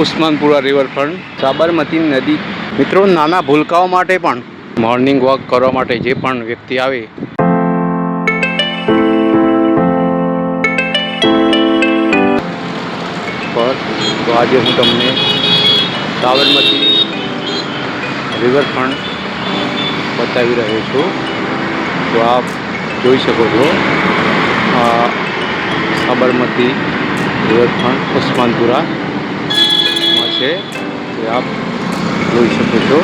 Usmanpura riverfront, Sabarmati નદી. મિત્રો, નાના ભૂલકાઓ માટે પણ મોર્નિંગ વોક કરવા માટે જે પણ વ્યક્તિ આવે તો આજે હું તમને સાબરમતી રિવરફ્રન્ટ બતાવી રહ્યો છું. તો આપ જોઈ શકો છો સાબરમતી રિવરફ્રન્ટ ઉસ્માનપુરામાં છે. તે આપ જોઈ શકો છો.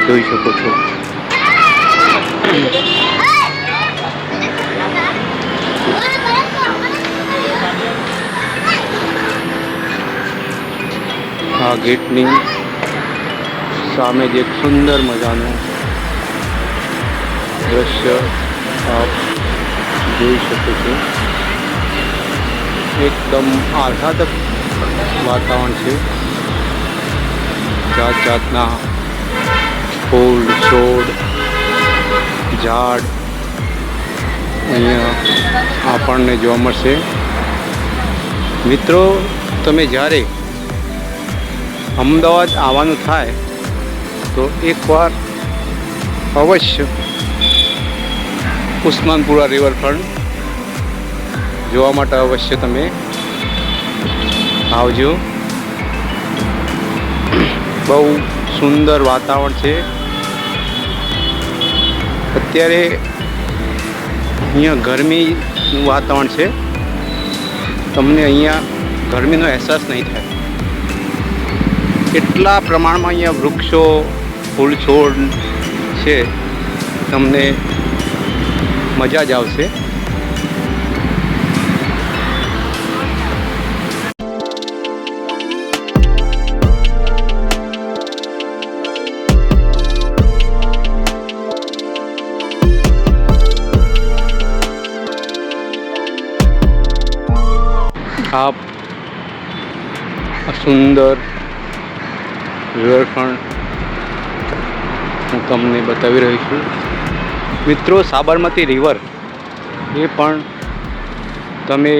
જોઈ શકો છો. આ ગેટની સામે જ એક સુંદર મજાનું દ્રશ્ય આપ જોઈ શકો છો. એકદમ આહ્લાદક વાતાવરણ છે. જાત જાતના ફૂલ, છોડ, ઝાડ અહીંયા આપણને જોવા મળશે. મિત્રો, તમે જ્યારે અમદાવાદ આવવાનું થાય તો એકવાર અવશ્ય ઉસ્માનપુરા રિવરફ્રન્ટ જોવા માટે અવશ્ય તમે આવજો. બહુ સુંદર વાતાવરણ છે. અત્યારે અહીંયા ગરમીનું વાતાવરણ છે. તમને અહીંયા ગરમીનો અહેસાસ નહીં થાય. કેટલા પ્રમાણમાં અહીંયા વૃક્ષો, ફૂલ છોડ છે. તમને મજા જ આવશે. આપ સુંદર રિવરફ્રન્ટ હું તમને બતાવી રહ્યો છું. મિત્રો, સાબરમતી રિવર એ પણ તમે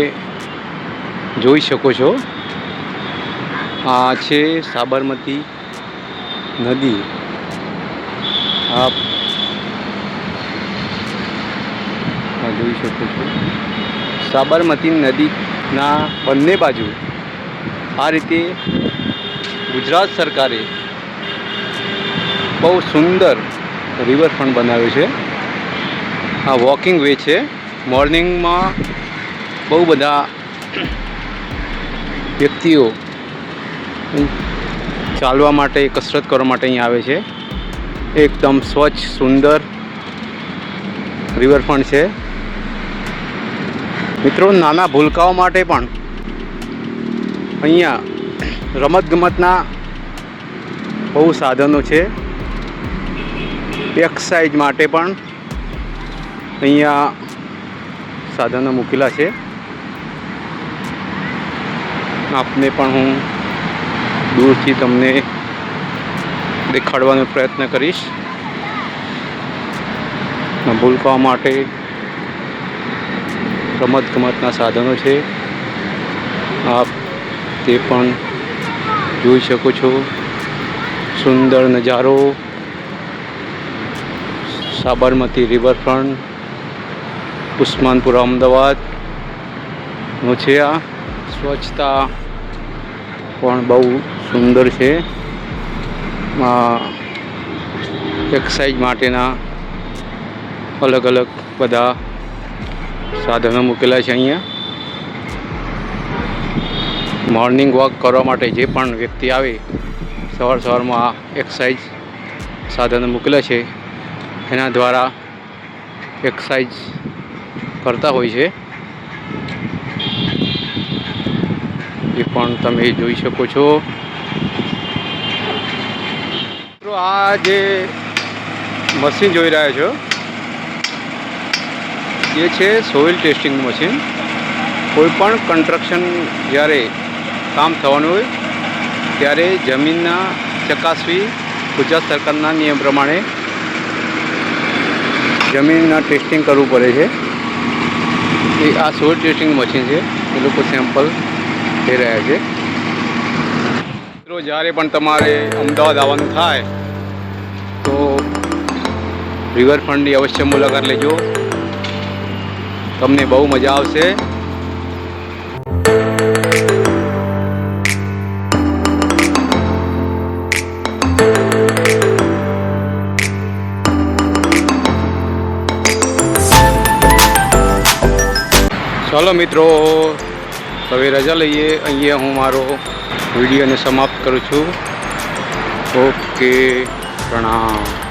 જોઈ શકો છો. આ છે સાબરમતી નદી. આપ જોઈ શકો છો. સાબરમતી નદીના બંને બાજુ આ રીતે ગુજરાત સરકારે બહુ સુંદર રિવરફ્રન્ટ બનાવ્યું છે. આ વોકિંગ વે છે. મોર્નિંગમાં બહુ બધા વ્યક્તિઓ ચાલવા માટે, કસરત કરવા માટે અહીં આવે છે. એકદમ સ્વચ્છ, સુંદર રિવરફ્રન્ટ છે. મિત્રો, નાના ભૂલકાઓ માટે પણ અહીંયા રમતગમતના બહુ સાધનો છે. એક્સરસાઇઝ માટે પણ અહીંયા સાધનો મૂકેલા છે. આપને પણ હું દૂરથી તમને દેખાડવાનો પ્રયત્ન કરીશ. ભૂલકાઓ માટે રમતગમતના સાધનો છે. આપ તે પણ જોઈ શકો છો. સુંદર નજારો સાબરમતી રિવરફ્રન્ટ ઉસ્માનપુરા અમદાવાદનો છે. આ સ્વચ્છતા પણ બહુ સુંદર છે. એક્સરસાઇઝ માટેના અલગ અલગ બધા સાધનો મૂકેલા છે. અહીંયા મોર્નિંગ વોક કરવા માટે જે પણ વ્યક્તિ આવે સવારમાં આ એક્સરસાઇઝ સાધનો મૂકેલા છે. એના દ્વારા એક્સરસાઇઝ કરતા હોય છે. એ પણ તમે જોઈ શકો છો. તો આ જે મશીન જોઈ રહ્યા છો એ છે સોઇલ ટેસ્ટિંગ મશીન. કોઈ પણ કન્સ્ટ્રક્શન જ્યારે કામ થવાનું હોય ત્યારે જમીનના ચકાસવી ગુજરાત સરકારના નિયમ પ્રમાણે જમીનના ટેસ્ટિંગ કરવું પડે છે. એ આ સોઇલ ટેસ્ટિંગ મશીન છે. એ લોકો સેમ્પલ થઈ રહ્યા છે. મિત્રો જ્યારે પણ તમારે અમદાવાદ આવવાનું થાય તો રિવરફ્રન્ટની અવશ્ય મુલાકાત લેજો, તમને બહુ મજા આવશે. ચાલો મિત્રો, હવે રજા લઈએ. અહીંયા હું મારો વિડીયોને સમાપ્ત કરું છું. ઓકે, પ્રણામ.